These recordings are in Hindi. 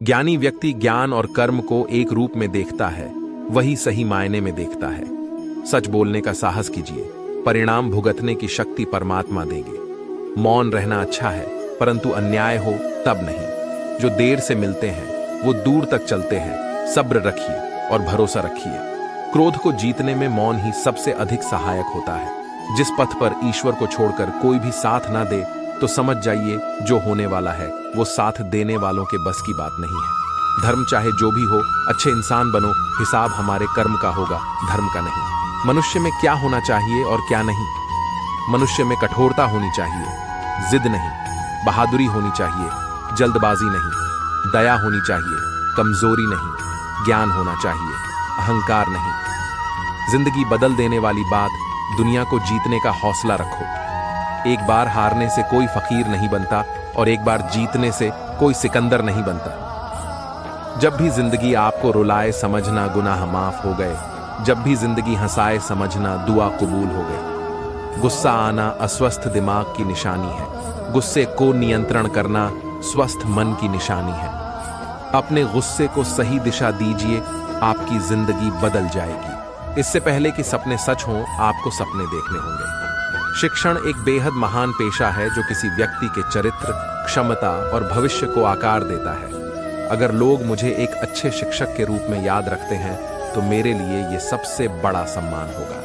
ज्ञानी व्यक्ति ज्ञान और कर्म को एक रूप में देखता है, वही सही मायने में देखता है। सच बोलने का साहस कीजिए, परिणाम भुगतने की शक्ति परमात्मा देंगे। मौन रहना अच्छा है, परंतु अन्याय हो तब नहीं। जो देर से मिलते हैं वो दूर तक चलते हैं। सब्र रखिए और भरोसा रखिए। क्रोध को जीतने में मौन ही सबसे अधिक सहायक होता है। जिस पथ पर ईश्वर को छोड़कर कोई भी साथ ना दे तो समझ जाइए जो होने वाला है वो साथ देने वालों के बस की बात नहीं है। धर्म चाहे जो भी हो, अच्छे इंसान बनो, हिसाब हमारे कर्म का होगा, धर्म का नहीं। मनुष्य में क्या होना चाहिए और क्या नहीं? मनुष्य में कठोरता होनी चाहिए, जिद नहीं। बहादुरी होनी चाहिए, जल्दबाजी नहीं। दया होनी चाहिए, कमजोरी नहीं। ज्ञान होना चाहिए, अहंकार नहीं। जिंदगी बदल देने वाली बात, दुनिया को जीतने का हौसला रखो। एक बार हारने से कोई फकीर नहीं बनता और एक बार जीतने से कोई सिकंदर नहीं बनता। जब भी जिंदगी आपको रुलाए समझना गुनाह माफ हो गए। जब भी जिंदगी हंसाए समझना दुआ कबूल हो गई। गुस्सा आना अस्वस्थ दिमाग की निशानी है। गुस्से को नियंत्रण करना स्वस्थ मन की निशानी है। अपने गुस्से को सही दिशा दीजिए, आपकी जिंदगी बदल जाएगी। इससे पहले कि सपने सच हों, आपको सपने देखने होंगे। शिक्षण एक बेहद महान पेशा है जो किसी व्यक्ति के चरित्र, क्षमता और भविष्य को आकार देता है। अगर लोग मुझे एक अच्छे शिक्षक के रूप में याद रखते हैं तो मेरे लिए यह सबसे बड़ा सम्मान होगा।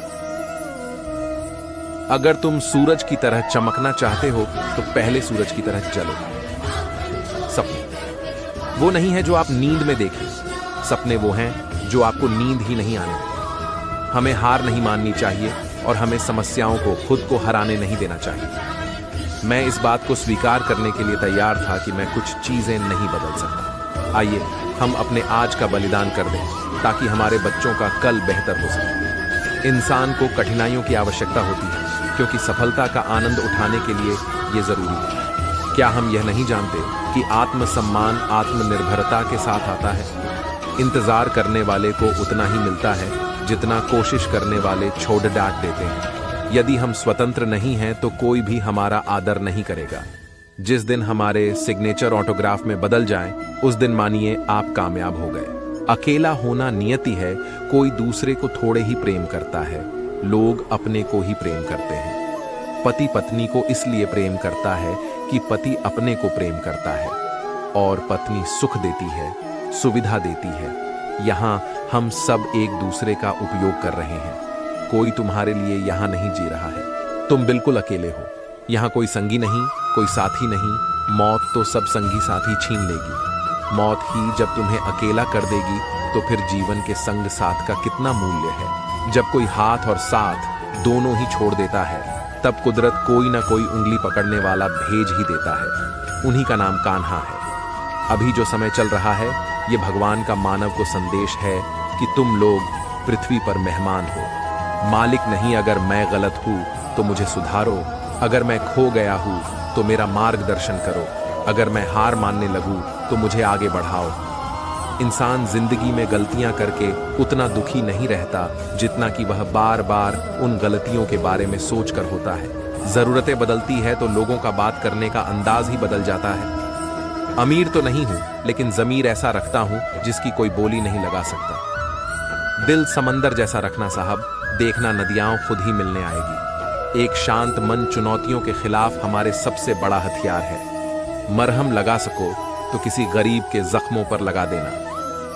अगर तुम सूरज की तरह चमकना चाहते हो तो पहले सूरज की तरह जलो। सपने वो नहीं है जो आप नींद में देखें, सपने वो हैं जो आपको नींद ही नहीं आने देते। हमें हार नहीं माननी चाहिए और हमें समस्याओं को खुद को हराने नहीं देना चाहिए। मैं इस बात को स्वीकार करने के लिए तैयार था कि मैं कुछ चीजें नहीं बदल सकता। आइए हम अपने आज का बलिदान कर दें ताकि हमारे बच्चों का कल बेहतर हो सके। इंसान को कठिनाइयों की आवश्यकता होती है क्योंकि सफलता का आनंद उठाने के लिए ये जरूरी है। क्या हम यह नहीं जानते कि आत्मसम्मान आत्मनिर्भरता के साथ आता है? इंतजार करने वाले को उतना ही मिलता है जितना कोशिश करने वाले छोड़ डांट देते हैं। यदि हम स्वतंत्र नहीं हैं तो कोई भी हमारा आदर नहीं करेगा। जिस दिन हमारे सिग्नेचर ऑटोग्राफ में बदल जाएं, उस दिन मानिए आप कामयाब हो गए। अकेला होना नियति है। कोई दूसरे को थोड़े ही प्रेम करता है, लोग अपने को ही प्रेम करते हैं। पति पत्नी को इसलिए प्रेम करता है कि पति अपने को प्रेम करता है और पत्नी सुख देती है, सुविधा देती है। यहाँ हम सब एक दूसरे का उपयोग कर रहे हैं। कोई तुम्हारे लिए यहाँ नहीं जी रहा है। तुम बिल्कुल अकेले हो। यहाँ कोई संगी नहीं, कोई साथी नहीं। मौत तो सब संगी साथी छीन लेगी। मौत ही जब तुम्हें अकेला कर देगी तो फिर जीवन के संग साथ का कितना मूल्य है। जब कोई हाथ और साथ दोनों ही छोड़ देता है तब कुदरत कोई ना कोई उंगली पकड़ने वाला भेज ही देता है। उन्हीं का नाम कान्हा है। अभी जो समय चल रहा है ये भगवान का मानव को संदेश है कि तुम लोग पृथ्वी पर मेहमान हो। मालिक नहीं, अगर मैं गलत हूं तो मुझे सुधारो। अगर मैं खो गया हूं तो मेरा मार्गदर्शन करो। अगर मैं हार मानने लगूं तो मुझे आगे बढ़ाओ। इंसान जिंदगी में गलतियां करके उतना दुखी नहीं रहता जितना कि वह बार बार उन गलतियों के बारे में सोचकर होता है। जरूरतें बदलती है तो लोगों का बात करने का अंदाज ही बदल जाता है। अमीर तो नहीं हूं लेकिन जमीर ऐसा रखता हूं जिसकी कोई बोली नहीं लगा सकता। दिल समंदर जैसा रखना साहब, देखना नदियां खुद ही मिलने आएगी। एक शांत मन चुनौतियों के खिलाफ हमारे सबसे बड़ा हथियार है। मरहम लगा सको तो किसी गरीब के जख्मों पर लगा देना।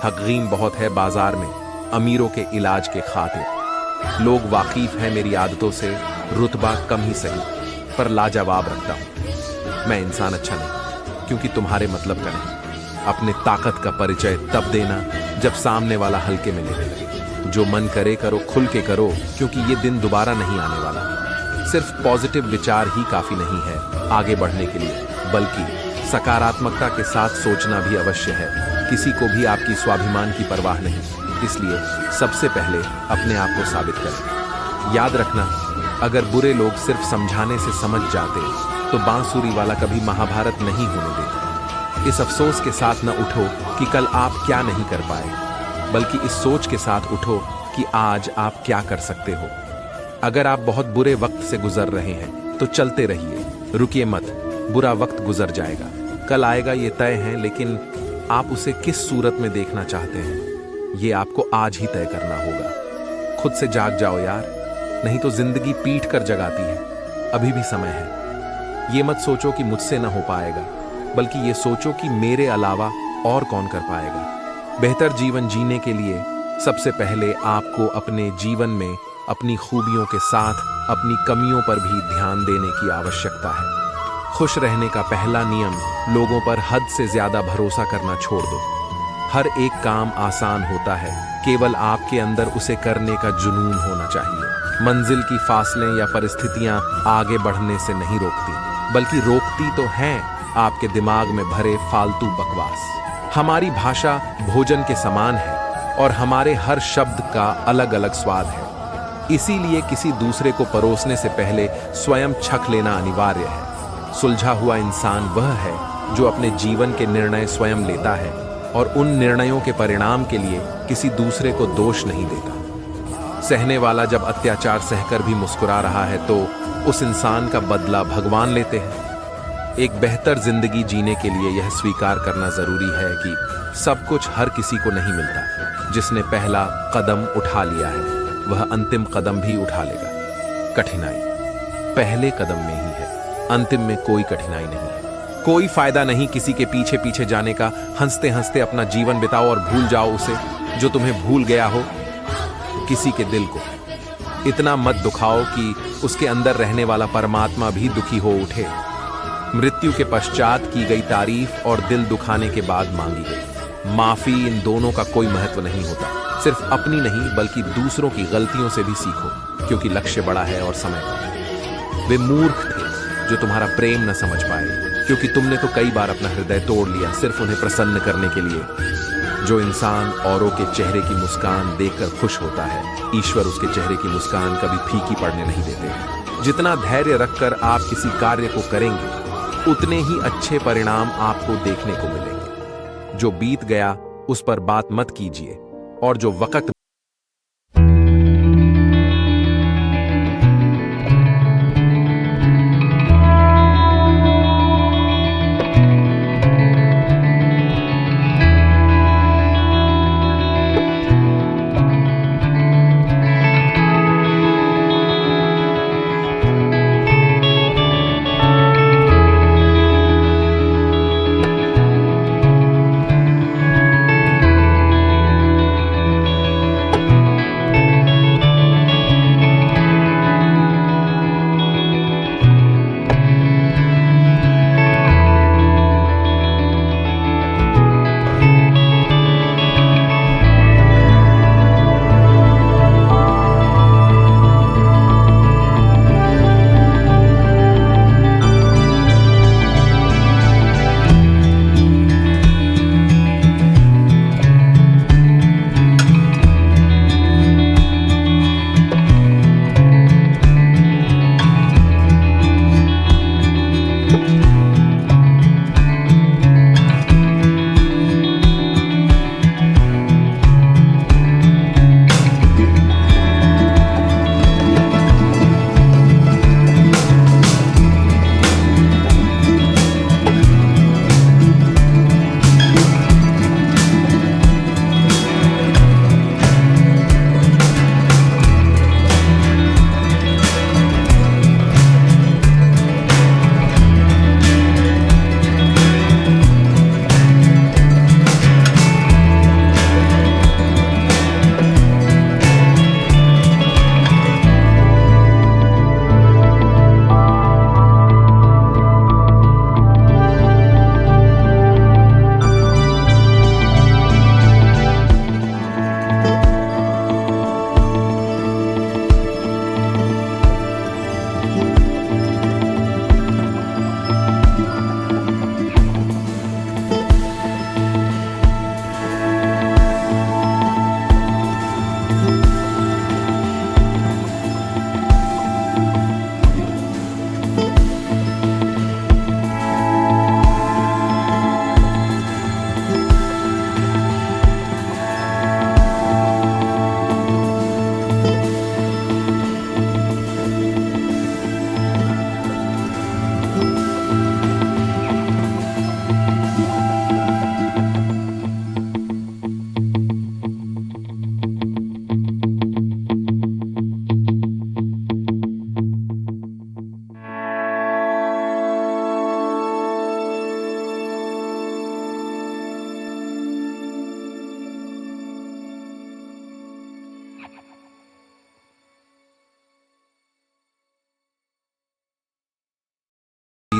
हकीम बहुत है बाजार में अमीरों के इलाज के खातिर। लोग वाकिफ हैं मेरी आदतों से, रुतबा कम ही सही पर लाजवाब रखता हूं। मैं इंसान अच्छा नहीं क्योंकि तुम्हारे मतलब का नहीं। अपने ताकत का परिचय तब देना जब सामने वाला हल्के में लेने लगे। जो मन करे करो, खुल के करो, क्योंकि ये दिन दोबारा नहीं आने वाला। सिर्फ पॉजिटिव विचार ही काफी नहीं है आगे बढ़ने के लिए, बल्कि सकारात्मकता के साथ सोचना भी अवश्य है। किसी को भी आपकी स्वाभिमान की परवाह नहीं, इसलिए सबसे पहले अपने आप को साबित करें। याद रखना, अगर बुरे लोग सिर्फ समझाने से समझ जाते तो बांसुरी वाला कभी महाभारत नहीं होने देता। इस अफसोस के साथ न उठो कि कल आप क्या नहीं कर पाए, बल्कि इस सोच के साथ उठो कि आज आप क्या कर सकते हो। अगर आप बहुत बुरे वक्त से गुजर रहे हैं तो चलते रहिए, रुकिए मत। बुरा वक्त गुजर जाएगा, कल आएगा ये तय है, लेकिन आप उसे किस सूरत में देखना चाहते हैं, ये आपको आज ही तय करना होगा। खुद से जाग जाओ यार, नहीं तो जिंदगी पीट कर जगाती है। अभी भी समय है। ये मत सोचो कि मुझसे ना हो पाएगा, बल्कि ये सोचो कि मेरे अलावा और कौन कर पाएगा। बेहतर जीवन जीने के लिए सबसे पहले आपको अपने जीवन में अपनी खूबियों के साथ अपनी कमियों पर भी ध्यान देने की आवश्यकता है। खुश रहने का पहला नियम, लोगों पर हद से ज्यादा भरोसा करना छोड़ दो। हर एक काम आसान होता है, केवल आपके अंदर उसे करने का जुनून होना चाहिए। मंजिल की फासलें या परिस्थितियां आगे बढ़ने से नहीं रोकती, बल्कि रोकती तो हैं आपके दिमाग में भरे फालतू बकवास। हमारी भाषा भोजन के समान है और हमारे हर शब्द का अलग अलग स्वाद है। इसीलिए किसी दूसरे को परोसने से पहले स्वयं छक लेना अनिवार्य है। सुलझा हुआ इंसान वह है जो अपने जीवन के निर्णय स्वयं लेता है और उन निर्णयों के परिणाम के लिए किसी दूसरे को दोष नहीं देता। सहने वाला जब अत्याचार सहकर भी मुस्कुरा रहा है तो उस इंसान का बदला भगवान लेते हैं। एक बेहतर जिंदगी जीने के लिए यह स्वीकार करना जरूरी है कि सब कुछ हर किसी को नहीं मिलता। जिसने पहला कदम उठा लिया है वह अंतिम कदम भी उठा लेगा। कठिनाई पहले कदम में ही है, अंतिम में कोई कठिनाई नहीं है। कोई फायदा नहीं किसी के पीछे पीछे जाने का। हंसते हंसते अपना जीवन बिताओ और भूल जाओ उसे जो तुम्हें भूल गया हो। किसी के दिल को इतना मत दुखाओ कि उसके अंदर रहने वाला परमात्मा भी दुखी हो उठे। मृत्यु के पश्चात की गई तारीफ और दिल दुखाने के बाद मांगी गई माफी, इन दोनों का कोई महत्व नहीं होता। सिर्फ अपनी नहीं बल्कि दूसरों की गलतियों से भी सीखो, क्योंकि लक्ष्य बड़ा है और समय कम। वे मूर्ख थे जो तुम्हारा प्रेम न समझ पाए, क्योंकि तुमने तो कई बार अपना हृदय तोड़ लिया सिर्फ उन्हें प्रसन्न करने के लिए। जो इंसान औरों के चेहरे की मुस्कान देखकर खुश होता है, ईश्वर उसके चेहरे की मुस्कान कभी फीकी पड़ने नहीं देते। जितना धैर्य रखकर आप किसी कार्य को करेंगे, उतने ही अच्छे परिणाम आपको देखने को मिलेंगे। जो बीत गया उस पर बात मत कीजिए, और जो वक्त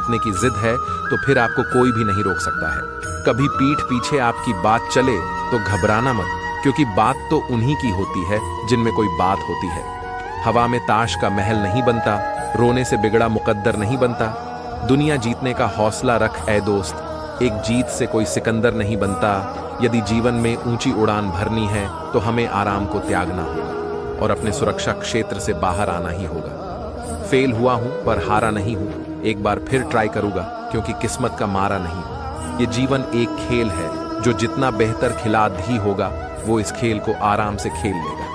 जीतने की जिद है तो फिर आपको कोई भी नहीं रोक सकता है। कभी पीठ पीछे आपकी बात चले तो घबराना मत, क्योंकि बात तो उन्हीं की होती है जिनमें कोई बात होती है। हवा में ताश का महल नहीं बनता, रोने से बिगड़ा मुकद्दर नहीं बनता। दुनिया जीतने का हौसला रख ए दोस्त, एक जीत से कोई सिकंदर नहीं बनता। यदि जीवन में ऊंची उड़ान भरनी है तो हमें आराम को त्यागना होगा और अपने सुरक्षा क्षेत्र से बाहर आना ही होगा। फेल हुआ हूं पर हारा नहीं हूं, एक बार फिर ट्राई करूंगा, क्योंकि किस्मत का मारा नहीं हूं। ये जीवन एक खेल है, जो जितना बेहतर खिलाड़ी होगा वो इस खेल को आराम से खेल लेगा।